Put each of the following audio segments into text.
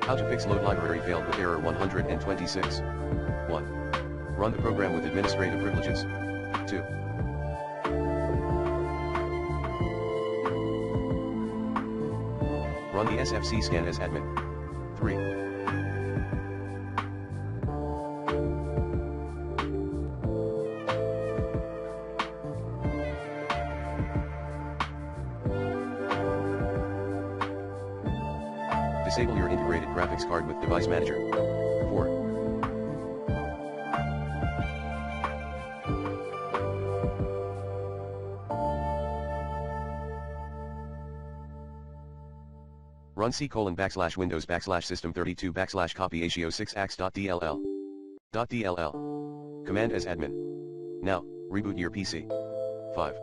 How to fix Loadlibrary failed with error 126. 1. Run the program with administrative privileges. 2. Run the SFC scan as admin. 3. Disable your integrated graphics card with Device Manager. 4. Run c:/windows/system32/copy-atio6x.dll. Command as admin. Now, reboot your PC. 5.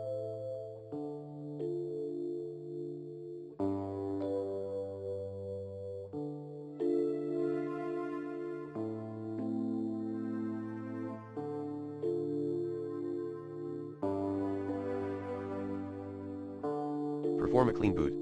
Perform a clean boot.